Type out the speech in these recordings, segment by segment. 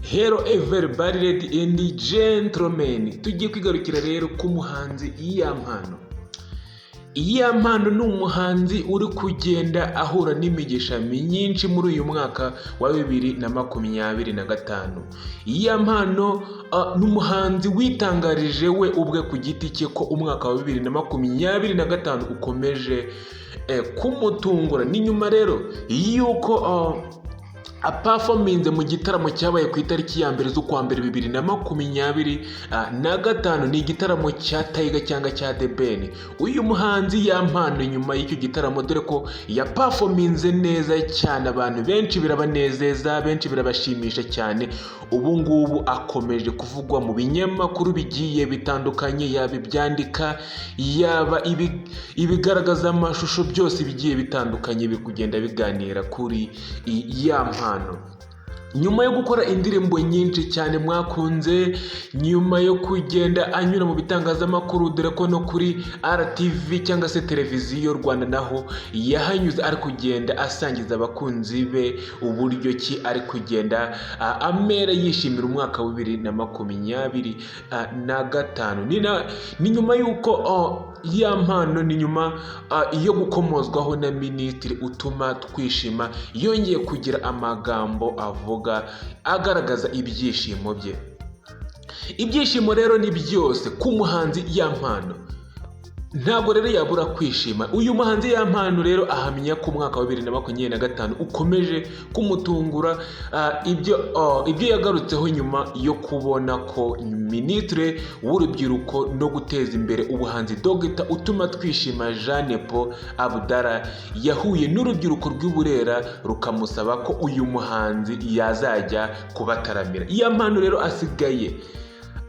Hello everybody ladies and gentlemen, tugiye kwigarukira rero ku muhanzi Iyampano. Iyampano ni umuhanzi uri kugenda ahura n'imigisha myinshi muri uyu mwaka wa 2025. Iyampano ni umuhanzi witangarije we ubwe ku giti cye ko umwaka wa 2025 ukomeje kumutungura. Ni nyuma rero yuko performance mu gitaramo cyabaye ku itariki ya mbere z'ukwa mbere 2025 ni igitaramo cya Taiga cyangwa cya The Ben. Uyu muhanzi Iyampano nyuma y'icyo gitaramo dore ko ya performance neza cyane, abantu benshi birabanezeza, benshi birabashimisha cyane. Ubu ngubu akomeje kuvugwa mu binyamakuru bigiye bitandukanye, yaba ibyandika yaba ibigaragaza amashusho, byose bigiye bitandukanye biri kugenda biganira kuri Iyampano. Nyuma yo gukora indirimbo nyinshi cyane mwakunze, nyuma yo kugenda anyura mu bitangazamakuru dore ko no kuri RTV cyangwa se televiziyo Rwanda naho yahanyuze ari kugenda asangiza abakunzi be uburyo ki ari kugenda amera yishimira umwaka wa 2025. Ni nyuma yuko Iyampano ni nyuma yo gukomozwaho na Minisitiri Utuma Twishima yongeye kugira amagambo avuga agaragaza ibyishimo bye. Ibyishimo rero ni byose ku muhanzi Iyampano, ntabwo rero yabura kwishima. Uyu muhanzi Iyampano rero ahamya ko umwaka wa 2025 ukomeje kumutungura. Ibyo yagarutseho nyuma yo kubona ko Minisitiri w'Urubyiruko no guteza imbere ubuhanzi Dr Utuma Twishima Jean Paul Abdallah yahuye n'urubyiruko rw'i Burera rukamusaba ko uyu muhanzi yazajya kubataramira. Iyampano rero asigaye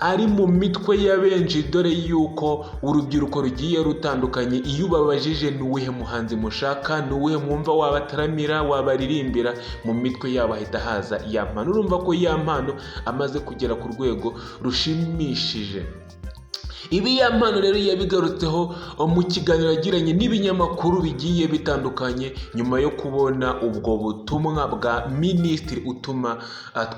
ari mu mitwe ya benshi dore yuko urubyiruko rugiye rutandukanye iyo ubabajije n'uwuhe muhanzi mushaka, n'uwuhe mwumva wabataramira, wabaririmbira, mu mitwe yabo ahita haza Iyampano. Urumva ko Iyampano amaze kugera ku rwego rushimishije. Ibi Iyampano rero yabigarutseho mu kiganiro yagiranye n'ibinyamakuru bigiye bitandukanye nyuma yo kubona ubwo butumwa bwa Minisitiri Utuma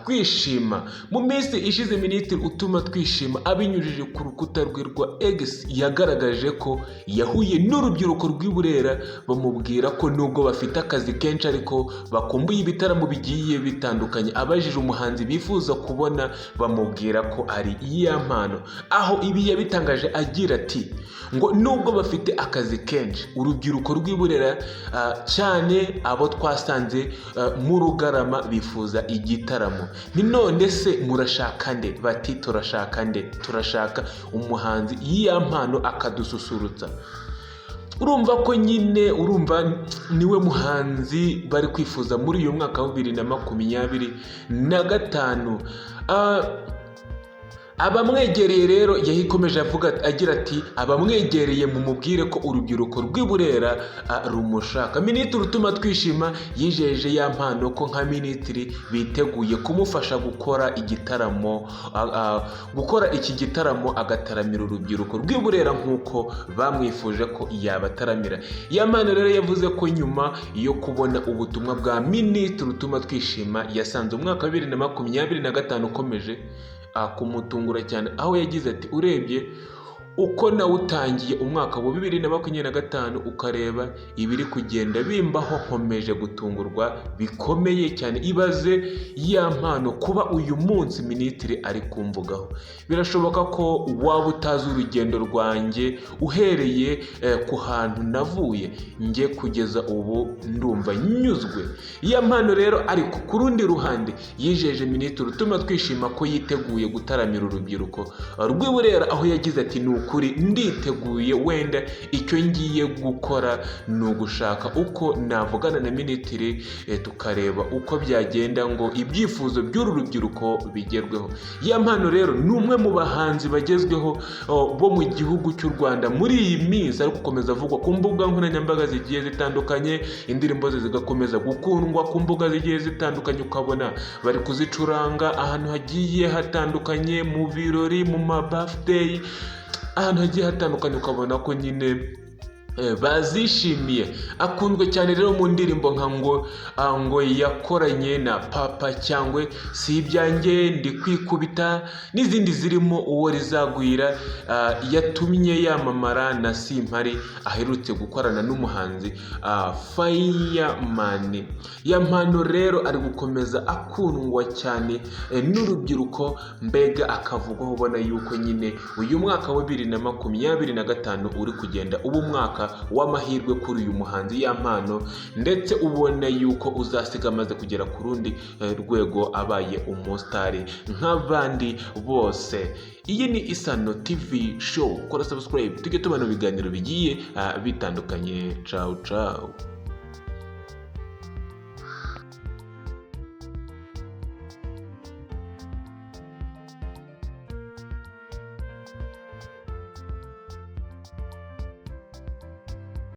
Twishima. Mu minsi ishize Minisitiri Utuma Twishima abinyujije ku rukuta rwe rwa X yagaragaje ko yahuye n'urubyiruko rw'i Burera bamubwira ko nubwo bafite akazi kenshi ariko bakumbuye ibitaramo bigiye bitandukanye. Abajije umuhanzi bifuza kubona bamubwira ko ari Iyampano, aho ibi yabitangaje agira ati ngo nubwo bafite akazi kenshi, urubyiruko rw'i Burera cyane abo twasanze mu Rugarama bifuza igitaramo. Ni none se murashaka nde? Bati turashaka nde? Turashaka umuhanzi Iyampano akadususurutsa. Urumva ko nyine niwe muhanzi bari kwifuza muri uyu mwaka wa 2025. Abamwegereye rero yahikomeje agira ati abamwegereye mumubwire ko urubyiruko rw'i Burera rumushaka. Minisitiri Utuma Twishima yijeje Iyampano ko nka minisitiri biteguye kumufasha gukora iki gitaramo agataramira urubyiruko rw'i Burera nk'uko bamwifuje ko yabataramira. Iyampano rero yavuze ko nyuma yo kubona ubutumwa bwa Minisitiri Utuma Twishima yasanze umwaka wa 2025 ukomeje kumutungura cyane, aho yagize ati urebye uko nawutangiye umwaka wa 2025 ukareba ibiri kugenda bimbaho nkomeje gutungurwa bikomeye cyane. Ibaze Iyampano kuba uyu munsi minisitiri ari kumvugaho. Birashoboka ko waba utazi urugendo rwanjye uhereye ku hantu navuye njye kugeza ubu ndumva nyuzwe. Iyampano rero ariko ku rundi ruhande yijeje Minisitiri Utuma Twishima ko yiteguye gutaramira urubyiruko rw'i Burera, aho yagize ati kuri nditeguye, wenda icyo ngiye gukora ni ugushaka uko navugana na minisitiri tukareba uko byagenda ngo ibyifuzo by'uru rubyiruko bigerweho. Iyampano rero ni umwe mu bahanzi bagezweho bo mu gihugu cy'u Rwanda muri iyi minsi, ari gukomeza avugwa ku mbuga nkoranyambaga zigiye zitandukanye, indirimbo ze zigakomeza gukundwa ku mbuga zigiye zitandukanye, ukabona bari kuzicuranga ahantu hagiye hatandukanye, mu birori, mu ma birthday, ahantu hagiye hatandukanye, ukabona ko nyine bazishimiye. Akunzwe cyane rero mu ndirimbo nka ngo yakoranye na Papa cyangwa si ibyanjye ndi kwikubita n'izindi zirimo uwo rizagwira, yatumye yamamara na Simpari aherutse gukorana n'umuhanzi Fireman. Ya mpano rero ari gukomeza akundwa cyane n'urubyiruko, mbega akavugwaho ubona yuko nyine uyu mwaka wa 2025 uri kugenda uba umwaka w'amahirwe kuri uyu muhanzi Ya Mpano, ndetse ubona yuko uzasiga amaze kugera ku rundi rwego abaye umusitari nk'abandi bose. Iyi ni Isano TV show, kora subscribe tujye tubana ibiganiro bigiye bitandukanye. Ciao ciao.